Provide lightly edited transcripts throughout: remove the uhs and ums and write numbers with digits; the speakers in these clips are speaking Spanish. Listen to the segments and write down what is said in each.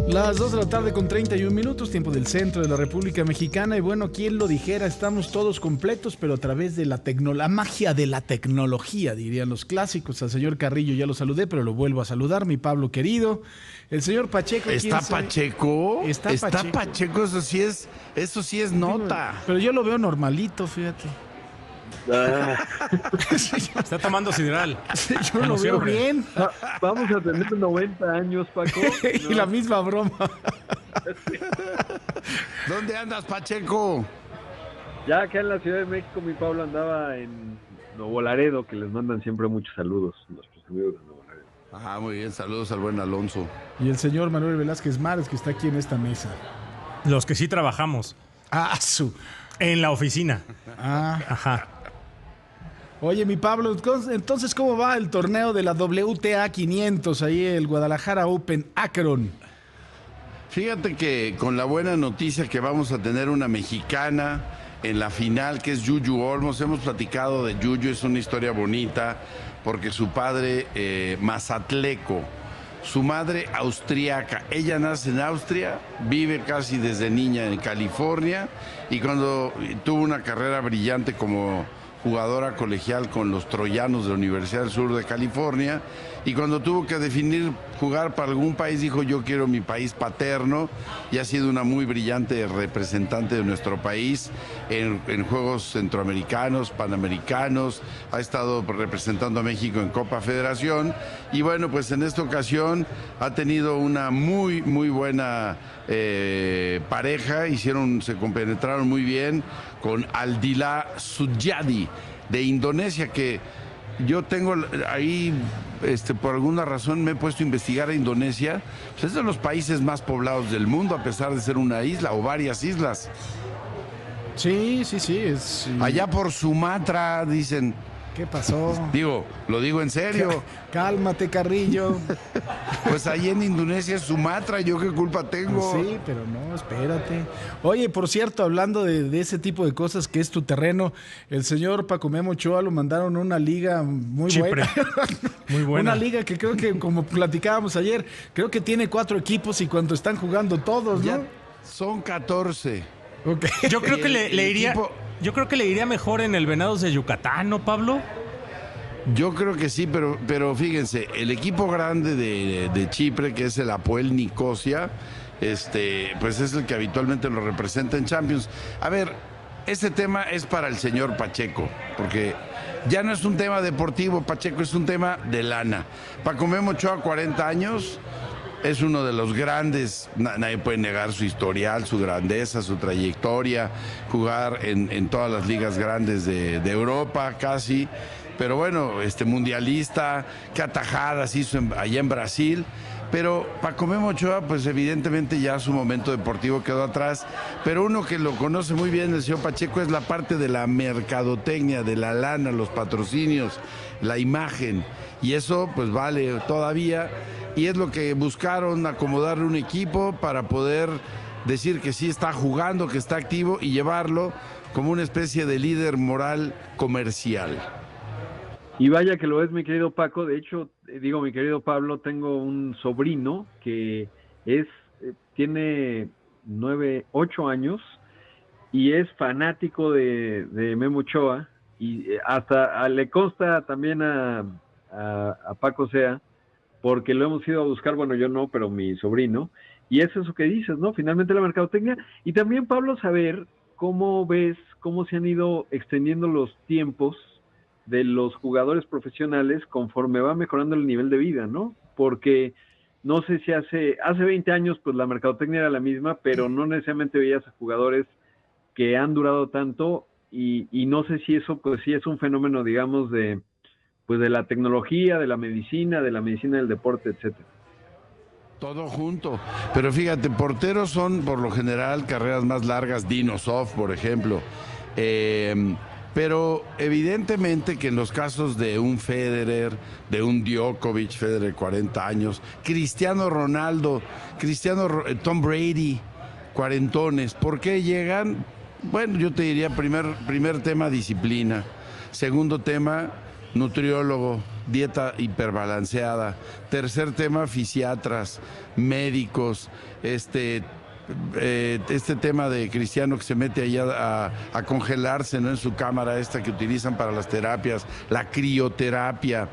Las 2 de la tarde con 31 minutos, tiempo del centro de la República Mexicana. Y bueno, quién lo dijera, estamos todos completos, pero a través de la magia de la tecnología, dirían los clásicos. Al señor Carrillo ya lo saludé, pero lo vuelvo a saludar, mi Pablo querido. El señor Pacheco. ¿Está Pacheco? Está Pacheco, eso sí es nota. Pero yo lo veo normalito, fíjate. Está tomando sidral. Sí, yo lo veo bien. Vamos a tener 90 años, Paco. Y no. la misma broma. ¿Dónde andas, Pacheco? Ya acá en la Ciudad de México, mi Pablo andaba en Nuevo Laredo, que les mandan siempre muchos saludos, nuestros amigos de Nuevo Laredo. Ah, muy bien, saludos al buen Alonso. Y el señor Manuel Velázquez Márquez, que está aquí en esta mesa. Los que sí trabajamos. En la oficina. Ajá. Oye, mi Pablo, entonces, ¿cómo va el torneo de la WTA 500, ahí el Guadalajara Open Akron? Fíjate que con la buena noticia que vamos a tener una mexicana en la final, que es Yuyu Olmos. Hemos platicado de Yuyu, es una historia bonita, porque su padre mazatleco, su madre austriaca. Ella nace en Austria, vive casi desde niña en California, y cuando tuvo una carrera brillante como jugadora colegial con los Troyanos de la Universidad del Sur de California, y cuando tuvo que definir jugar para algún país, dijo: yo quiero mi país paterno, y ha sido una muy brillante representante de nuestro país en Juegos Centroamericanos, Panamericanos, ha estado representando a México en Copa Federación, y bueno, pues en esta ocasión ha tenido una muy buena pareja, se compenetraron muy bien con Aldila Suryadi de Indonesia, que yo tengo ahí, por alguna razón me he puesto a investigar a Indonesia. Pues es de los países más poblados del mundo, a pesar de ser una isla o varias islas. Sí. Allá por Sumatra, dicen. ¿Qué pasó? Lo digo en serio. Cálmate, Carrillo. Pues ahí en Indonesia es Sumatra, ¿yo qué culpa tengo? Sí, pero no, espérate. Oye, por cierto, hablando de ese tipo de cosas que es tu terreno, el señor Paco Memo Ochoa lo mandaron a una liga muy Chipre. Muy buena. Una liga que creo que, como platicábamos ayer, creo que tiene 4 equipos y cuando están jugando todos, ¿no? Ya son 14. Okay. Yo creo que le iría... Yo creo que le iría mejor en el Venados de Yucatán, ¿no, Pablo? Yo creo que sí, pero fíjense, el equipo grande de Chipre, que es el Apoel Nicosia, pues es el que habitualmente lo representa en Champions. A ver, este tema es para el señor Pacheco, porque ya no es un tema deportivo, Pacheco, es un tema de lana. Paco Memo Ochoa, 40 años... es uno de los grandes, nadie puede negar su historial, su grandeza, su trayectoria, jugar en todas las ligas grandes de Europa casi, pero bueno, mundialista, qué atajadas hizo allá en Brasil. Pero Paco Memo Ochoa, pues evidentemente ya su momento deportivo quedó atrás, pero uno que lo conoce muy bien, el señor Pacheco, es la parte de la mercadotecnia, de la lana, los patrocinios, la imagen, y eso pues vale todavía, y es lo que buscaron, acomodarle un equipo para poder decir que sí está jugando, que está activo, y llevarlo como una especie de líder moral comercial. Y vaya que lo es, mi querido Paco. De hecho, mi querido Pablo, tengo un sobrino que tiene 8 años y es fanático de Memo Ochoa, y hasta le consta también a Paco Sea, porque lo hemos ido a buscar, bueno, yo no, pero mi sobrino, y es eso que dices, ¿no? Finalmente la mercadotecnia. Y también, Pablo, saber cómo ves, cómo se han ido extendiendo los tiempos de los jugadores profesionales conforme va mejorando el nivel de vida, ¿no? Porque no sé si hace 20 años pues la mercadotecnia era la misma, pero no necesariamente veías a jugadores que han durado tanto, y no sé si eso pues sí es un fenómeno, digamos, de la tecnología, de la medicina del deporte, etcétera. Todo junto. Pero fíjate, porteros son por lo general carreras más largas, Dino Sof, por ejemplo. Pero evidentemente que en los casos de un Federer, de un Djokovic, Federer 40 años, Cristiano Ronaldo, Tom Brady, cuarentones, ¿por qué llegan? Bueno, yo te diría, primer tema, disciplina. Segundo tema, nutriólogo, dieta hiperbalanceada. Tercer tema, fisiatras, médicos, este tema de Cristiano que se mete allá a congelarse, ¿no?, en su cámara esta que utilizan para las terapias, la crioterapia.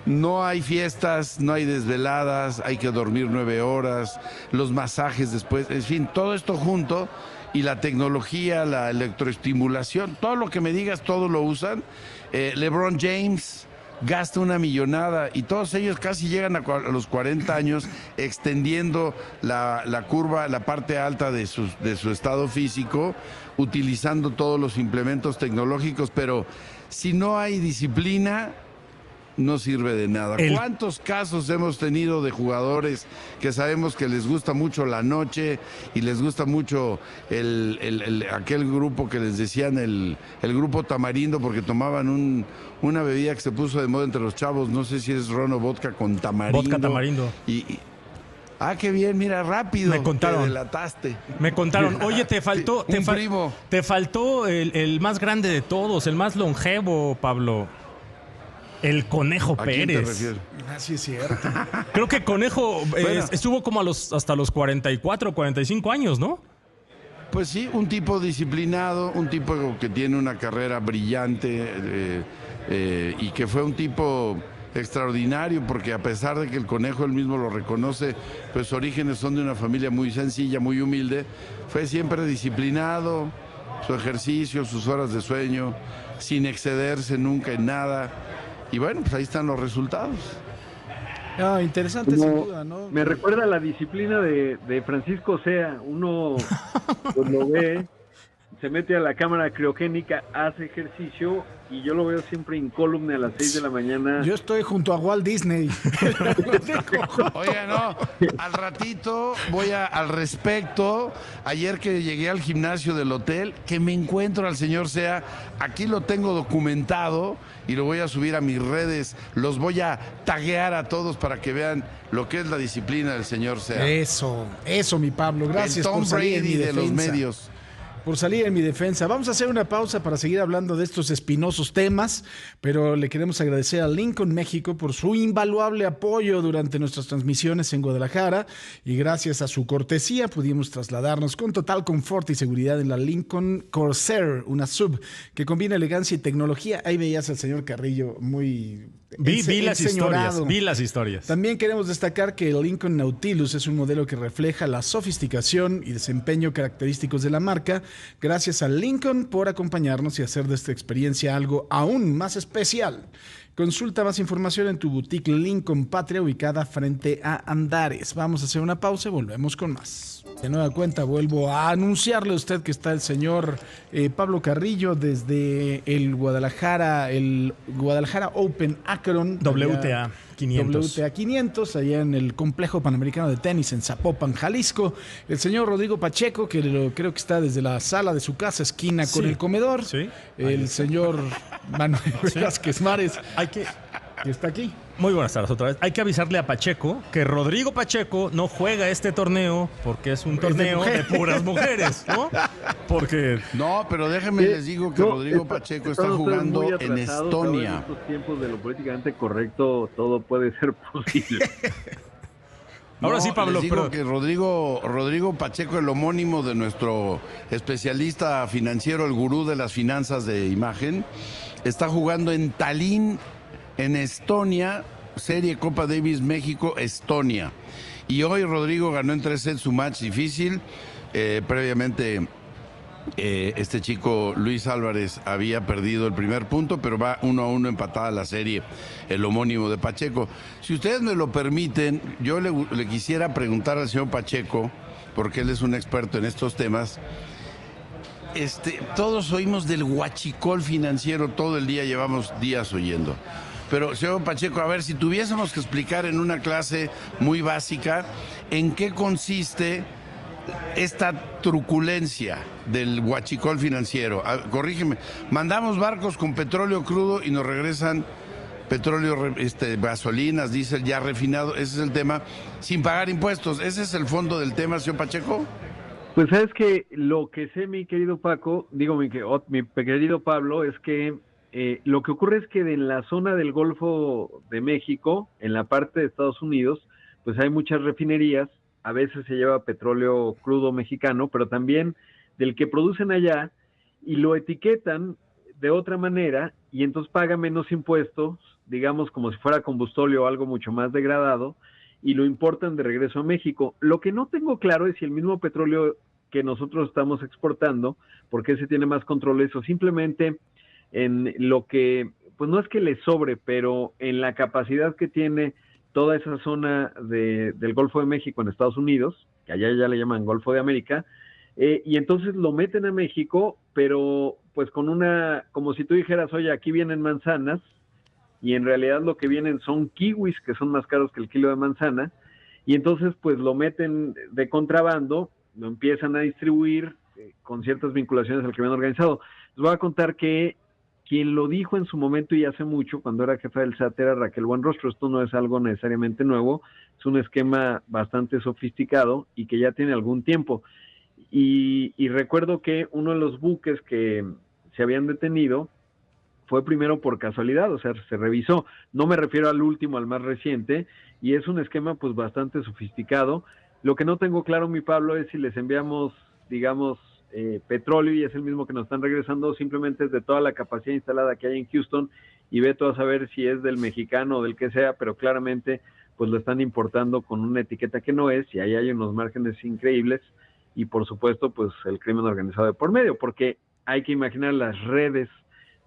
No hay fiestas, no hay desveladas, hay que dormir 9 horas, los masajes después, en fin, todo esto junto, y la tecnología, la electroestimulación, todo lo que me digas, todo lo usan. LeBron James gasta una millonada y todos ellos casi llegan a los 40 años extendiendo la curva, la parte alta de su estado físico, utilizando todos los implementos tecnológicos, pero si no hay disciplina, no sirve de nada. ¿Cuántos casos hemos tenido de jugadores que sabemos que les gusta mucho la noche y les gusta mucho aquel grupo que les decían el grupo Tamarindo, porque tomaban una bebida que se puso de moda entre los chavos, no sé si es ron o vodka con tamarindo? Vodka tamarindo. Qué bien, mira, rápido. Me contaron. Te delataste. Me contaron. Oye, te faltó el más grande de todos, el más longevo, Pablo. El Conejo Pérez. ¿A quién te refieres? Sí, es cierto. Creo que Conejo estuvo como hasta los 44, 45 años, ¿no? Pues sí, un tipo disciplinado, un tipo que tiene una carrera brillante y que fue un tipo extraordinario, porque a pesar de que el Conejo él mismo lo reconoce, pues sus orígenes son de una familia muy sencilla, muy humilde, fue siempre disciplinado, su ejercicio, sus horas de sueño, sin excederse nunca en nada. Y bueno, pues ahí están los resultados. Interesante, sin duda, ¿no? Me recuerda a la disciplina de Francisco Sea. Uno pues lo ve, se mete a la cámara criogénica, hace ejercicio, y yo lo veo siempre incólume a las 6 de la mañana. Yo estoy junto a Walt Disney. Oiga, no, al ratito voy al respecto. Ayer que llegué al gimnasio del hotel, que me encuentro al señor Sea, aquí lo tengo documentado y lo voy a subir a mis redes. Los voy a taguear a todos para que vean lo que es la disciplina del señor Sea. Eso, mi Pablo. Gracias el Tom por salir Brady en mi de los defensa. medios. Por salir en mi defensa. Vamos a hacer una pausa para seguir hablando de estos espinosos temas, pero le queremos agradecer a Lincoln México por su invaluable apoyo durante nuestras transmisiones en Guadalajara, y gracias a su cortesía pudimos trasladarnos con total confort y seguridad en la Lincoln Corsair, una sub que combina elegancia y tecnología. Ahí veías al señor Carrillo muy... Vi las historias. También queremos destacar que el Lincoln Nautilus es un modelo que refleja la sofisticación y desempeño característicos de la marca. Gracias a Lincoln por acompañarnos y hacer de esta experiencia algo aún más especial. Consulta más información en tu boutique Lincoln Patria, ubicada frente a Andares. Vamos a hacer una pausa y volvemos con más. De nueva cuenta vuelvo a anunciarle a usted que está el señor Pablo Carrillo desde el Guadalajara Open Akron. WTA 500. WTA 500, allá en el Complejo Panamericano de Tenis en Zapopan, Jalisco. El señor Rodrigo Pacheco, que creo que está desde la sala de su casa, esquina con el comedor. Sí. El señor Manuel Vázquez Mares, que está aquí. Muy buenas tardes otra vez. Hay que avisarle a Pacheco que Rodrigo Pacheco no juega este torneo porque es un torneo de puras mujeres, ¿no? Porque... No, pero déjenme les digo que Rodrigo Pacheco está jugando en Estonia. En estos tiempos de lo políticamente correcto, todo puede ser posible. Ahora sí, Pablo. Les digo que Rodrigo Pacheco, el homónimo de nuestro especialista financiero, el gurú de las finanzas de imagen, está jugando en Tallinn, en Estonia, Serie Copa Davis México, Estonia. Y hoy Rodrigo ganó en 3 sets su match difícil. Previamente este chico Luis Álvarez había perdido el primer punto, pero va 1-1 empatada la serie, el homónimo de Pacheco. Si ustedes me lo permiten, yo le quisiera preguntar al señor Pacheco, porque él es un experto en estos temas. Todos oímos del huachicol financiero, todo el día, llevamos días oyendo. Pero, señor Pacheco, a ver, si tuviésemos que explicar en una clase muy básica, ¿en qué consiste esta truculencia del huachicol financiero? Corrígeme, mandamos barcos con petróleo crudo y nos regresan petróleo, gasolinas, diésel ya refinado, ese es el tema, sin pagar impuestos. ¿Ese es el fondo del tema, señor Pacheco? Pues sabes que lo que sé, mi querido Paco, mi querido Pablo, es que Lo que ocurre es que en la zona del Golfo de México, en la parte de Estados Unidos, pues hay muchas refinerías, a veces se lleva petróleo crudo mexicano, pero también del que producen allá y lo etiquetan de otra manera y entonces paga menos impuestos, digamos como si fuera combustóleo o algo mucho más degradado, y lo importan de regreso a México. Lo que no tengo claro es si el mismo petróleo que nosotros estamos exportando, porque se tiene más controles, o simplemente en lo que, pues no es que le sobre, pero en la capacidad que tiene toda esa zona del Golfo de México en Estados Unidos, que allá ya le llaman Golfo de América, y entonces lo meten a México, pero pues con una, como si tú dijeras, oye, aquí vienen manzanas, y en realidad lo que vienen son kiwis, que son más caros que el kilo de manzana, y entonces pues lo meten de contrabando, lo empiezan a distribuir con ciertas vinculaciones al crimen organizado. Les voy a contar que quien lo dijo en su momento y hace mucho, cuando era jefa del SAT, era Raquel Buenrostro. Esto no es algo necesariamente nuevo, es un esquema bastante sofisticado y que ya tiene algún tiempo. Y recuerdo que uno de los buques que se habían detenido fue primero por casualidad, o sea, se revisó. No me refiero al último, al más reciente, y es un esquema pues bastante sofisticado. Lo que no tengo claro, mi Pablo, es si les enviamos, digamos, petróleo y es el mismo que nos están regresando, simplemente es de toda la capacidad instalada que hay en Houston, y veto a saber si es del mexicano o del que sea, pero claramente pues lo están importando con una etiqueta que no es, y ahí hay unos márgenes increíbles, y por supuesto pues el crimen organizado de por medio, porque hay que imaginar las redes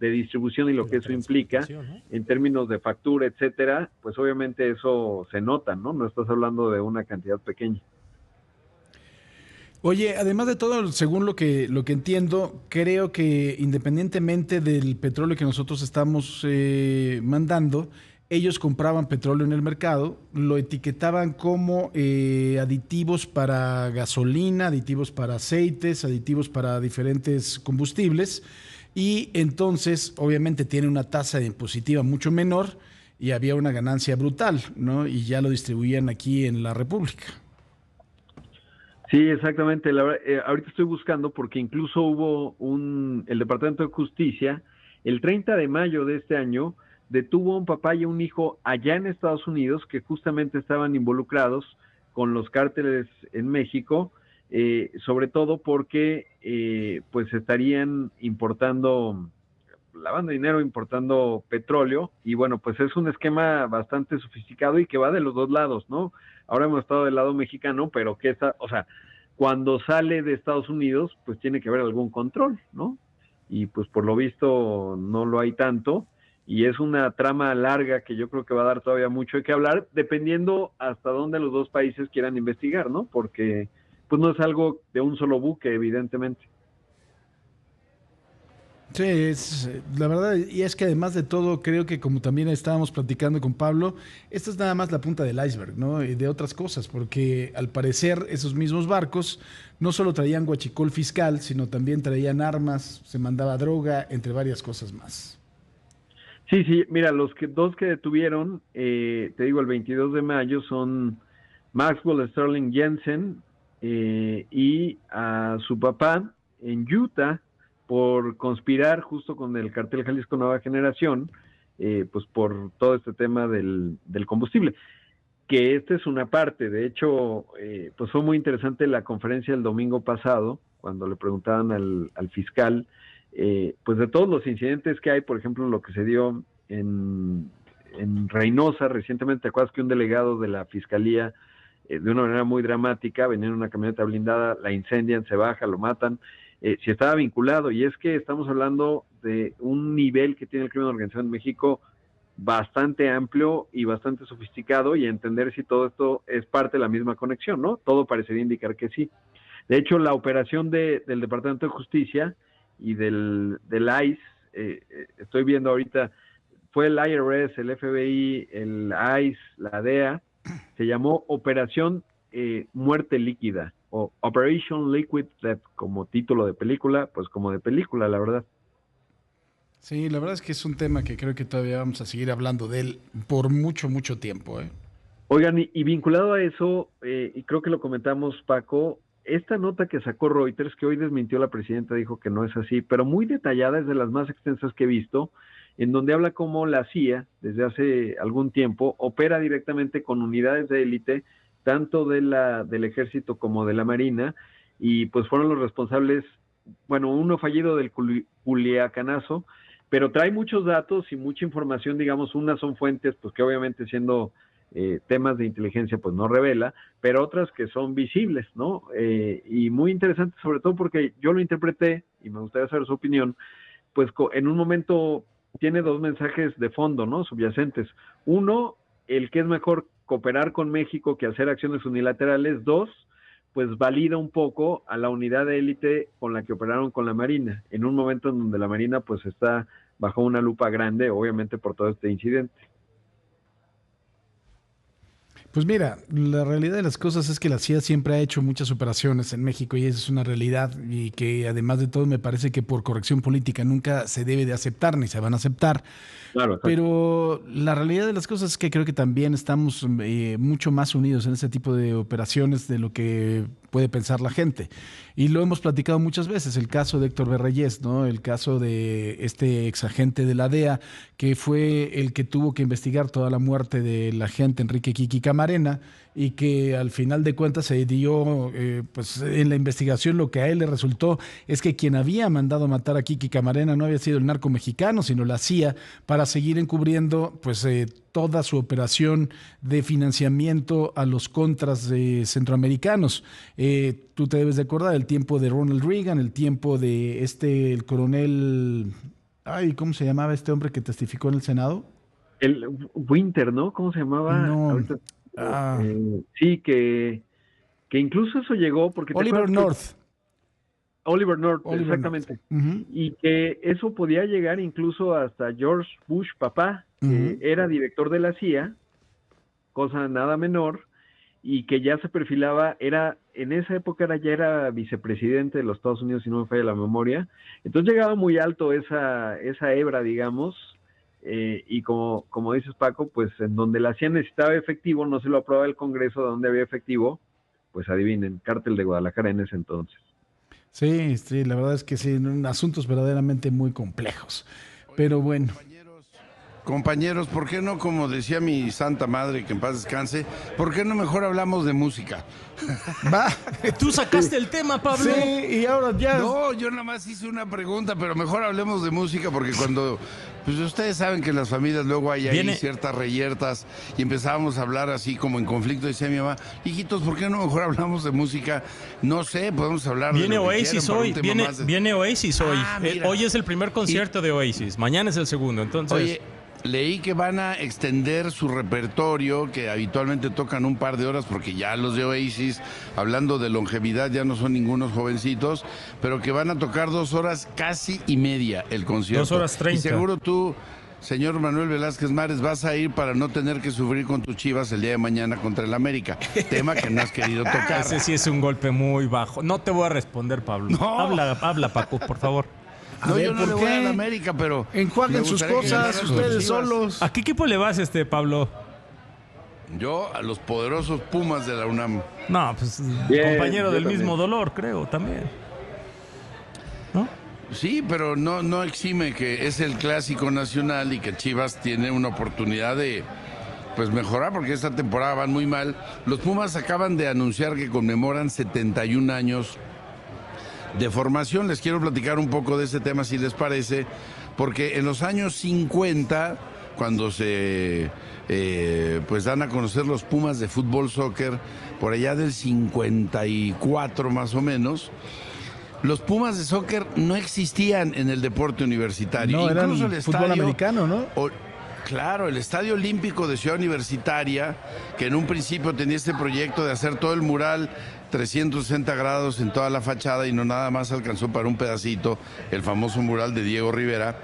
de distribución y lo que eso implica, ¿no? En términos de factura, etcétera, pues obviamente eso se nota, ¿no? No estás hablando de una cantidad pequeña. Oye, además de todo, según lo que entiendo, creo que independientemente del petróleo que nosotros estamos mandando, ellos compraban petróleo en el mercado, lo etiquetaban como aditivos para gasolina, aditivos para aceites, aditivos para diferentes combustibles, y entonces obviamente tiene una tasa impositiva mucho menor y había una ganancia brutal, ¿no? Y ya lo distribuían aquí en la República. Sí, exactamente. Ahorita estoy buscando porque incluso hubo el Departamento de Justicia, el 30 de mayo de este año, detuvo a un papá y a un hijo allá en Estados Unidos que justamente estaban involucrados con los cárteles en México, sobre todo porque pues estarían lavando dinero, importando petróleo, y bueno, pues es un esquema bastante sofisticado y que va de los dos lados, ¿no? Ahora hemos estado del lado mexicano, pero o sea, cuando sale de Estados Unidos, pues tiene que haber algún control, ¿no? Y pues por lo visto no lo hay tanto, y es una trama larga que yo creo que va a dar todavía mucho de qué hablar, dependiendo hasta dónde los dos países quieran investigar, ¿no? Porque pues no es algo de un solo buque, evidentemente. Sí, es la verdad, y es que además de todo, creo que como también estábamos platicando con Pablo, esto es nada más la punta del iceberg, ¿no? Y de otras cosas, porque al parecer esos mismos barcos no solo traían huachicol fiscal, sino también traían armas, se mandaba droga, entre varias cosas más. Sí, mira, dos que detuvieron, te digo, el 22 de mayo son Maxwell Sterling Jensen y a su papá en Utah, por conspirar justo con el cartel Jalisco Nueva Generación, pues por todo este tema del combustible, que esta es una parte. De hecho, pues fue muy interesante la conferencia del domingo pasado, cuando le preguntaban al fiscal, pues de todos los incidentes que hay, por ejemplo, lo que se dio en Reynosa recientemente. ¿Te acuerdas que un delegado de la fiscalía, de una manera muy dramática, venía en una camioneta blindada, la incendian, se baja, lo matan? Si estaba vinculado, y es que estamos hablando de un nivel que tiene el crimen organizado en México bastante amplio y bastante sofisticado, y entender si todo esto es parte de la misma conexión, ¿no? Todo parecería indicar que sí. De hecho, la operación del Departamento de Justicia y del ICE, estoy viendo ahorita, fue el IRS, el FBI, el ICE, la DEA, se llamó Operación Muerte Líquida, o Operation Liquid Death, como título de película, pues como de película, la verdad. Sí, la verdad es que es un tema que creo que todavía vamos a seguir hablando de él por mucho, mucho tiempo, ¿eh? Oigan, y vinculado a eso, y creo que lo comentamos, Paco, esta nota que sacó Reuters, que hoy desmintió la presidenta, dijo que no es así, pero muy detallada, es de las más extensas que he visto, en donde habla cómo la CIA, desde hace algún tiempo, opera directamente con unidades de élite, tanto del ejército como de la marina, y pues fueron los responsables, bueno, uno fallido del Culiacanazo, pero trae muchos datos y mucha información, digamos, unas son fuentes, pues que obviamente siendo temas de inteligencia, pues no revela, pero otras que son visibles, ¿no? Y muy interesante, sobre todo porque yo lo interpreté, y me gustaría saber su opinión, pues en un momento tiene dos mensajes de fondo, ¿no? Subyacentes. Uno, el que es mejor cooperar con México que hacer acciones unilaterales. Dos, pues valida un poco a la unidad de élite con la que operaron con la Marina, en un momento en donde la Marina pues está bajo una lupa grande, obviamente por todo este incidente. Pues mira, la realidad de las cosas es que la CIA siempre ha hecho muchas operaciones en México y esa es una realidad y que además de todo me parece que por corrección política nunca se debe de aceptar ni se van a aceptar. Claro, pero la realidad de las cosas es que creo que también estamos mucho más unidos en ese tipo de operaciones de lo que puede pensar la gente. Y lo hemos platicado muchas veces, el caso de Héctor Berreyes, ¿no? El caso de este exagente de la DEA, que fue el que tuvo que investigar toda la muerte del agente Enrique Kiki Camarena y que al final de cuentas se dio, pues en la investigación lo que a él le resultó es que quien había mandado matar a Kiki Camarena no había sido el narco mexicano, sino la CIA, para seguir encubriendo pues toda su operación de financiamiento a los contras centroamericanos. Tú te debes de acordar el tiempo de Ronald Reagan, el tiempo de el coronel, ¿cómo se llamaba este hombre que testificó en el Senado? El Winter, ¿no? ¿Cómo se llamaba? No. Ahorita, sí, que incluso eso llegó porque... Oliver North. Oliver North, exactamente. Uh-huh. Y que eso podía llegar incluso hasta George Bush, papá, que era director de la CIA, cosa nada menor, y que ya se perfilaba, en esa época ya era vicepresidente de los Estados Unidos, si no me falla la memoria. Entonces llegaba muy alto esa hebra, digamos, y como dices, Paco, pues en donde la CIA necesitaba efectivo, no se lo aprobaba el Congreso, donde había efectivo, pues adivinen, Cártel de Guadalajara en ese entonces. Sí, la verdad es que sí, asuntos verdaderamente muy complejos. Pero bueno. Compañeros, ¿por qué no, como decía mi santa madre, que en paz descanse, ¿por qué no mejor hablamos de música? Va, tú sacaste el tema, Pablo. Sí, y ahora ya... No, yo nada más hice una pregunta, pero mejor hablemos de música porque cuando... Pues ustedes saben que en las familias luego hay ahí ciertas reyertas y empezábamos a hablar así como en conflicto. Decía mi mamá, hijitos, ¿por qué no mejor hablamos de música? No sé, podemos hablar de lo Oasis hoy, viene Oasis hoy. Hoy es el primer concierto de Oasis, mañana es el segundo, entonces... Oye, leí que van a extender su repertorio, que habitualmente tocan un par de horas, porque ya los de Oasis, hablando de longevidad, ya no son ningunos jovencitos, pero que van a tocar 2 horas casi y media el concierto. 2 horas 30. Y seguro tú, señor Manuel Velázquez Mares, vas a ir para no tener que sufrir con tus Chivas el día de mañana contra el América. Tema que no has querido tocar. Ese sí es un golpe muy bajo. No te voy a responder, Pablo. No. Habla, Paco, por favor. No, yo no le voy a la América, pero... Enjuaguen sus cosas, ustedes solos. ¿A qué equipo le vas, Pablo? Yo a los poderosos Pumas de la UNAM. No, pues compañero del mismo dolor, creo, también. ¿No? Sí, pero no exime que es el clásico nacional y que Chivas tiene una oportunidad de pues mejorar, porque esta temporada van muy mal. Los Pumas acaban de anunciar que conmemoran 71 años de formación. Les quiero platicar un poco de ese tema, si les parece, porque en los años 50, cuando se pues dan a conocer los Pumas de fútbol soccer, por allá del 54 más o menos, los Pumas de soccer no existían en el deporte universitario. No, incluso eran el fútbol americano, ¿no? Claro, el Estadio Olímpico de Ciudad Universitaria, que en un principio tenía este proyecto de hacer todo el mural 360 grados en toda la fachada y no nada más alcanzó para un pedacito, el famoso mural de Diego Rivera.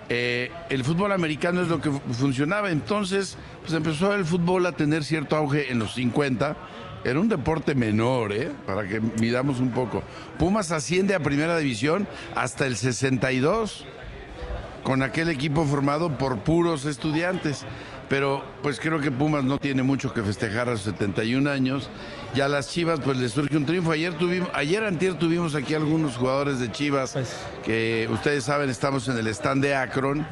El fútbol americano es lo que funcionaba. Entonces, pues empezó el fútbol a tener cierto auge en los 50. Era un deporte menor, para que midamos un poco. Pumas asciende a primera división hasta el 62, con aquel equipo formado por puros estudiantes. Pero pues creo que Pumas no tiene mucho que festejar a sus 71 años y a las Chivas pues les surge un triunfo. Antier tuvimos aquí algunos jugadores de Chivas que ustedes saben, estamos en el stand de Akron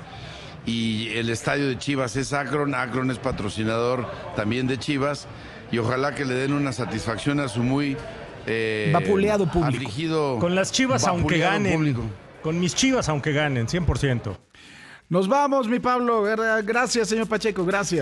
y el estadio de Chivas es Akron. Akron es patrocinador también de Chivas y ojalá que le den una satisfacción a su muy vapuleado público. Afligido, con las Chivas aunque ganen. Público. Con mis Chivas aunque ganen, 100%. Nos vamos, mi Pablo. Gracias, señor Pacheco. Gracias.